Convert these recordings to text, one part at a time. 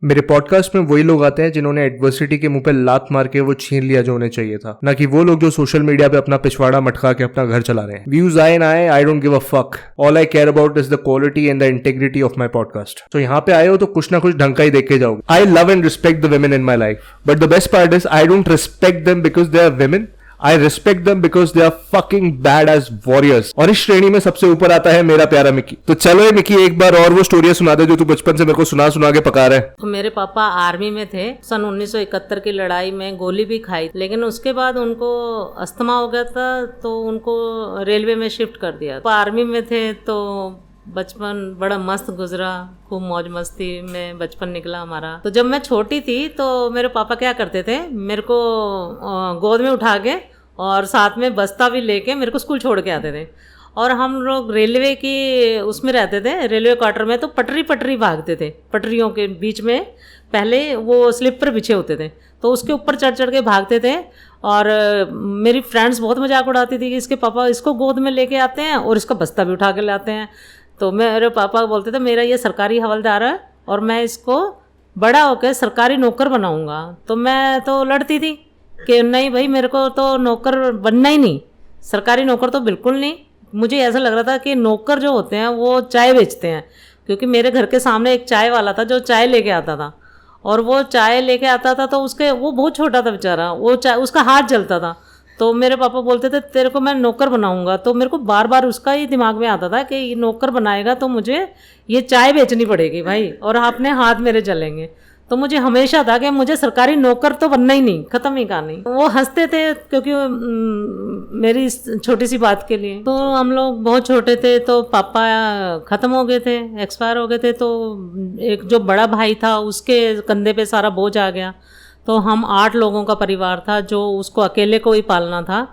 मेरे पॉडकास्ट में वही लोग आते हैं जिन्होंने एडवर्सिटी के मुंह पे लात मार के वो छीन लिया जो उन्हें चाहिए था, ना कि वो लोग जो सोशल मीडिया पे अपना पिछवाड़ा मटका के अपना घर चला रहे हैं। व्यूज आए ना आए, I don't give a fuck. All I care about is the quality and the integrity of my podcast. तो यहाँ पे आए हो तो कुछ ना कुछ ढंग का ही देख के जाओगे। I love and respect the women in my life, but the best part is I don't respect them because they are women. I respect them because they are fucking badass warriors. और इस श्रेणी में सबसे ऊपर आता है मेरा प्यारा मिकी। तो चलो ये मिकी एक बार और वो स्टोरी सुना दे जो तू बचपन से मेरे को सुना सुना के पका रहा है। मेरे पापा आर्मी में थे। सन 1971 की लड़ाई में गोली भी खाई, लेकिन उसके बाद उनको अस्थमा हो गया था तो उनको रेलवे में शिफ्ट कर दिया। आर्मी में थे तो बचपन बड़ा मस्त गुजरा, खूब मौज मस्ती में बचपन निकला हमारा। तो जब मैं छोटी थी तो मेरे पापा क्या करते थे, मेरे को गोद में उठा के और साथ में बस्ता भी लेके मेरे को स्कूल छोड़ के आते थे। और हम लोग रेलवे की उसमें रहते थे, रेलवे क्वार्टर में, तो पटरी भागते थे। पटरियों के बीच में पहले वो स्लीपर बिछे होते थे तो उसके ऊपर चढ़ चढ़ के भागते थे। और मेरी फ्रेंड्स बहुत मजाक उड़ाती थी कि इसके पापा इसको गोद में लेके आते हैं और इसका बस्ता भी उठा के लाते हैं। तो मेरे पापा बोलते थे मेरा ये सरकारी हवलदार है और मैं इसको बड़ा होकर सरकारी नौकर बनाऊंगा। तो मैं तो लड़ती थी कि नहीं भाई, मेरे को तो नौकर बनना ही नहीं, सरकारी नौकर तो बिल्कुल नहीं। मुझे ऐसा लग रहा था कि नौकर जो होते हैं वो चाय बेचते हैं, क्योंकि मेरे घर के सामने एक चाय वाला था जो चाय लेके आता था। और वो चाय लेके आता था तो उसके वो बहुत छोटा था बेचारा, वो चाय उसका हाथ जलता था। तो मेरे पापा बोलते थे तेरे को मैं नौकर बनाऊंगा। तो मेरे को बार बार उसका ही दिमाग में आता था कि ये नौकर बनाएगा तो मुझे ये चाय बेचनी पड़ेगी भाई, और अपने हाथ मेरे जलेंगे। तो मुझे हमेशा था कि मुझे सरकारी नौकर तो बनना ही नहीं, खत्म ही कहानी। वो हंसते थे क्योंकि मेरी छोटी सी बात के लिए। तो हम लोग बहुत छोटे थे तो पापा ख़त्म हो गए थे, एक्सपायर हो गए थे। तो एक जो बड़ा भाई था उसके कंधे पे सारा बोझ आ गया। तो हम 8 लोगों का परिवार था जो उसको अकेले को ही पालना था।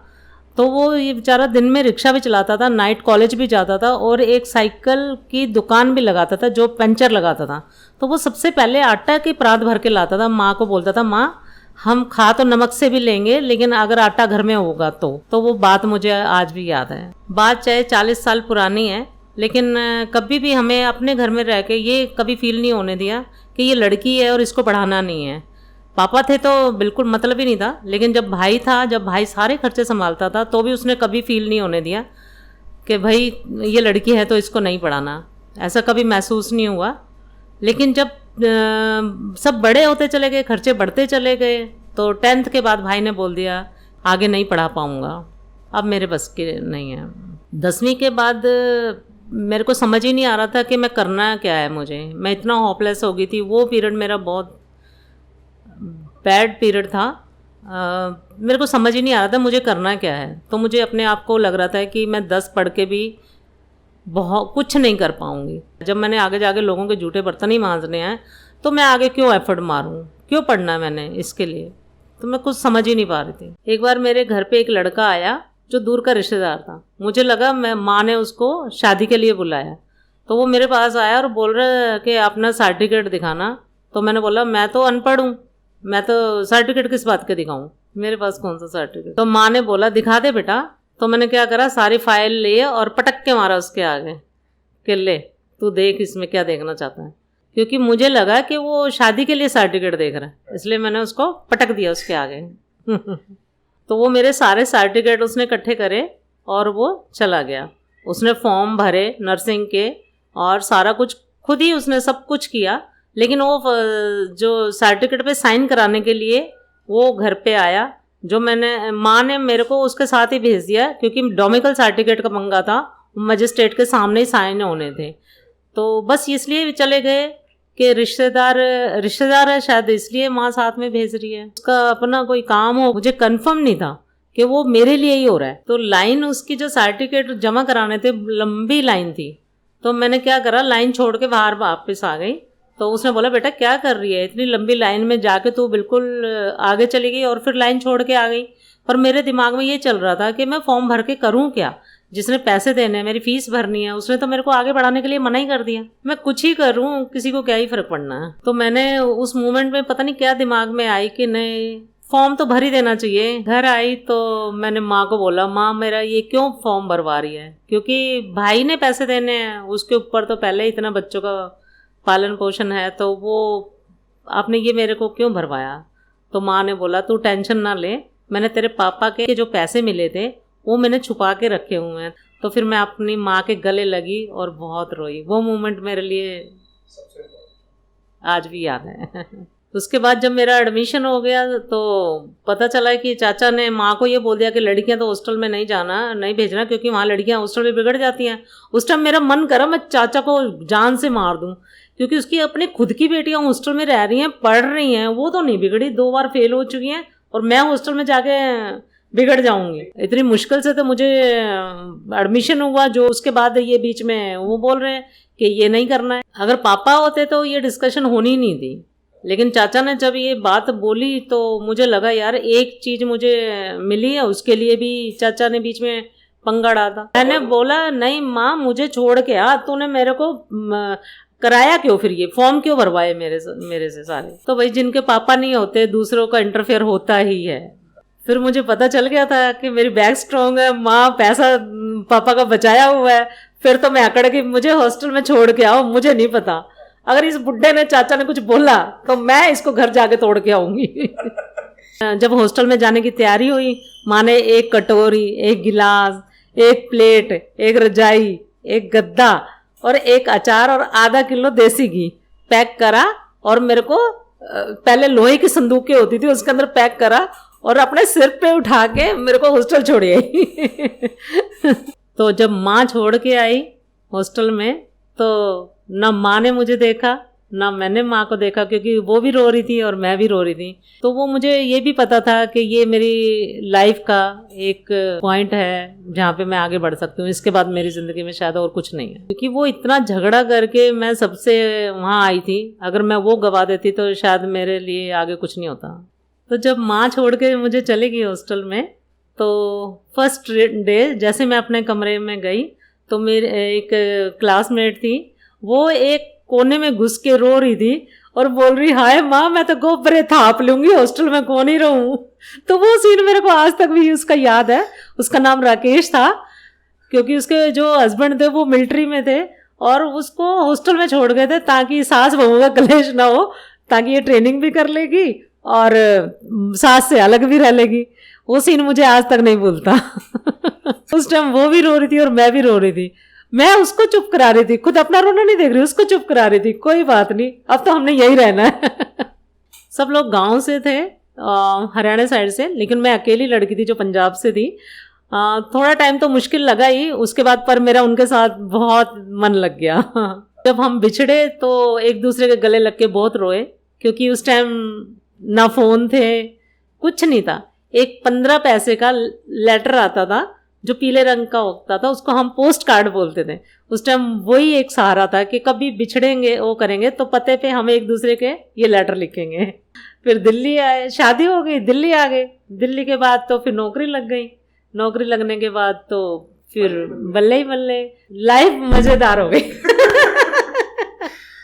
तो वो ये बेचारा दिन में रिक्शा भी चलाता था, नाइट कॉलेज भी जाता था और एक साइकिल की दुकान भी लगाता था जो पंचर लगाता था। तो वो सबसे पहले आटा के परात भर के लाता था। माँ को बोलता था माँ हम खा तो नमक से भी लेंगे लेकिन अगर आटा घर में होगा तो वो बात मुझे आज भी याद है। बात चाहे 40 साल पुरानी है, लेकिन कभी भी हमें अपने घर में रह के ये कभी फील नहीं होने दिया कि ये लड़की है और इसको पढ़ाना नहीं है। पापा थे तो बिल्कुल मतलब ही नहीं था, लेकिन जब भाई था, जब भाई सारे खर्चे संभालता था तो भी उसने कभी फील नहीं होने दिया कि भाई ये लड़की है तो इसको नहीं पढ़ाना, ऐसा कभी महसूस नहीं हुआ। लेकिन जब सब बड़े होते चले गए, खर्चे बढ़ते चले गए, तो 10th के बाद भाई ने बोल दिया आगे नहीं पढ़ा पाऊँगा, अब मेरे बस के नहीं है। 10वीं के बाद मेरे को समझ ही नहीं आ रहा था कि मैं करना क्या है मुझे। मैं इतना होपलेस हो गई थी। वो पीरियड मेरा बहुत बैड पीरियड था। मेरे को समझ ही नहीं आ रहा था मुझे करना क्या है। तो मुझे अपने आप को लग रहा था कि मैं 10 पढ़ के भी बहुत कुछ नहीं कर पाऊँगी। जब मैंने आगे जाके लोगों के जूठे बर्तन ही मांजने हैं तो मैं आगे क्यों एफर्ट मारूँ, क्यों पढ़ना है मैंने इसके लिए। तो मैं कुछ समझ ही नहीं पा रही थी। एक बार मेरे घर पे एक लड़का आया जो दूर का रिश्तेदार था। मुझे लगा मैं माँ ने उसको शादी के लिए बुलाया। तो वो मेरे पास आया और बोल रहा है कि अपना सर्टिफिकेट दिखाना। तो मैंने बोला मैं तो अनपढ़ हूँ, मैं तो सर्टिफिकेट किस बात के दिखाऊं, मेरे पास कौन सा सर्टिफिकेट। तो माँ ने बोला दिखा दे बेटा। तो मैंने क्या करा, सारी फाइल लिए और पटक के मारा उसके आगे कि ले तू देख इसमें क्या देखना चाहता है, क्योंकि मुझे लगा कि वो शादी के लिए सर्टिफिकेट देख रहा है, इसलिए मैंने उसको पटक दिया उसके आगे। तो वो मेरे सारे सर्टिफिकेट उसने इकट्ठे करे और वो चला गया। उसने फॉर्म भरे नर्सिंग के और सारा कुछ खुद ही उसने सब कुछ किया, लेकिन वो जो सर्टिफिकेट पे साइन कराने के लिए वो घर पे आया, जो मैंने माँ ने मेरे को उसके साथ ही भेज दिया क्योंकि डोमिकल सर्टिफिकेट का पंगा था, मजिस्ट्रेट के सामने ही साइन होने थे। तो बस इसलिए चले गए कि रिश्तेदार है शायद, इसलिए माँ साथ में भेज रही है, उसका अपना कोई काम हो। मुझे कंफर्म नहीं था कि वो मेरे लिए ही हो रहा है। तो लाइन उसकी जो सर्टिफिकेट जमा कराने थे, लंबी लाइन थी। तो मैंने क्या करा, लाइन छोड़ के बाहर वापस आ गई। तो उसने बोला बेटा क्या कर रही है, इतनी लंबी लाइन में जाके तू बिल्कुल आगे चली गई और फिर लाइन छोड़ के आ गई। पर मेरे दिमाग में ये चल रहा था कि मैं फॉर्म भर के करूं क्या, जिसने पैसे देने हैं, मेरी फीस भरनी है, उसने तो मेरे को आगे बढ़ाने के लिए मना ही कर दिया। मैं कुछ ही करूं, किसी को क्या ही फर्क पड़ना है। तो मैंने उस मोमेंट में पता नहीं क्या दिमाग में आई कि नहीं फॉर्म तो भर ही देना चाहिए। घर आई तो मैंने माँ को बोला माँ मेरा ये क्यों फॉर्म भरवा रही है, क्योंकि भाई ने पैसे देने हैं, उसके ऊपर तो पहले इतना बच्चों का पालन पोषण है, तो वो आपने ये मेरे को क्यों भरवाया? तो माँ ने बोला तू टेंशन ना ले, मैंने तेरे पापा के जो पैसे मिले थे वो मैंने छुपा के रखे हुए हैं। तो फिर मैं अपनी माँ के गले लगी और बहुत रोई। वो मोमेंट मेरे लिए आज भी याद है। उसके बाद जब मेरा एडमिशन हो गया तो पता चला कि चाचा ने माँ को ये बोल दिया कि लड़कियां तो हॉस्टल में नहीं जाना, नहीं भेजना, क्योंकि वहाँ लड़कियां हॉस्टल में बिगड़ जाती हैं। उस टाइम मेरा मन करा मैं चाचा को जान से मार दूं, क्योंकि उसकी अपनी खुद की बेटियां हॉस्टल में रह रही हैं, पढ़ रही हैं, वो तो नहीं बिगड़ी, 2 बार फेल हो चुकी हैं, और मैं हॉस्टल में जाके बिगड़ जाऊंगी। इतनी मुश्किल से तो मुझे एडमिशन हुआ, जो उसके बाद ये बीच में वो बोल रहे हैं कि ये नहीं करना है। अगर पापा होते तो ये डिस्कशन होनी ही नहीं थी, लेकिन चाचा ने जब ये बात बोली तो मुझे लगा यार एक चीज़ मुझे मिली है, उसके लिए भी चाचा ने बीच में पंगा डाला। मैंने बोला नहीं माँ मुझे छोड़ के आ, तूने मेरे को कराया क्यों, फिर ये फॉर्म क्यों भरवाए मेरे से सारे? तो भाई जिनके पापा नहीं होते दूसरों का इंटरफेयर होता ही है। फिर मुझे पता चल गया था कि मेरी बैग स्ट्रॉन्ग है, माँ पैसा पापा का बचाया हुआ है। फिर तो मैं अकड़ के मुझे हॉस्टल में छोड़ के आओ, मुझे नहीं पता, अगर इस बुड्ढे ने चाचा ने कुछ बोला तो मैं इसको घर जाके तोड़ के आऊंगी। जब हॉस्टल में जाने की तैयारी हुई, माँ ने एक कटोरी, एक गिलास, एक प्लेट, एक रजाई, एक गद्दा और एक अचार और आधा किलो देसी घी पैक करा और मेरे को पहले लोहे की संदूकें होती थी उसके अंदर पैक करा और अपने सिर पे उठा के मेरे को हॉस्टल छोड़ी आई। तो जब माँ छोड़ के आई हॉस्टल में तो ना माँ ने मुझे देखा ना मैंने माँ को देखा, क्योंकि वो भी रो रही थी और मैं भी रो रही थी। तो वो मुझे ये भी पता था कि ये मेरी लाइफ का एक पॉइंट है जहाँ पे मैं आगे बढ़ सकती हूँ। इसके बाद मेरी ज़िंदगी में शायद और कुछ नहीं है, क्योंकि वो इतना झगड़ा करके मैं सबसे वहाँ आई थी। अगर मैं वो गवा देती तो शायद मेरे लिए आगे कुछ नहीं होता। तो जब माँ छोड़ के मुझे चली गई हॉस्टल में, तो फर्स्ट डे जैसे मैं अपने कमरे में गई तो मेरी एक क्लासमेट थी, वो एक कोने में घुस के रो रही थी और बोल रही हाय माँ मैं तो गोबरे थाप लूंगी, हॉस्टल में कौन ही रहूं। तो वो सीन मेरे को आज तक भी उसका याद है। उसका नाम राकेश था, क्योंकि उसके जो हस्बैंड थे वो मिलिट्री में थे और उसको हॉस्टल में छोड़ गए थे ताकि सास बहू का कलेश ना हो, ताकि ये ट्रेनिंग भी कर लेगी और सास से अलग भी रह लेगी। वो सीन मुझे आज तक नहीं भूलता। उस टाइम वो भी रो रही थी और मैं भी रो रही थी। मैं उसको चुप करा रही थी, खुद अपना रोना नहीं देख रही, उसको चुप करा रही थी। कोई बात नहीं, अब तो हमने यही रहना है। सब लोग गांव से थे, हरियाणा साइड से, लेकिन मैं अकेली लड़की थी जो पंजाब से थी। थोड़ा टाइम तो मुश्किल लगा ही, उसके बाद पर मेरा उनके साथ बहुत मन लग गया। जब हम बिछड़े तो एक दूसरे के गले लग के बहुत रोए, क्योंकि उस टाइम ना फ़ोन थे, कुछ नहीं था। एक 15 पैसे का लेटर आता था जो पीले रंग का होता था, उसको हम पोस्ट कार्ड बोलते थे। उस टाइम वही एक सहारा था कि कभी बिछड़ेंगे वो करेंगे तो पते पे हम एक दूसरे के ये लेटर लिखेंगे। फिर दिल्ली आए, शादी हो गई, दिल्ली आ गए। दिल्ली के बाद तो फिर नौकरी लग गई। नौकरी लगने के बाद तो फिर बल्ले ही बल्ले लाइफ मज़ेदार हो गई।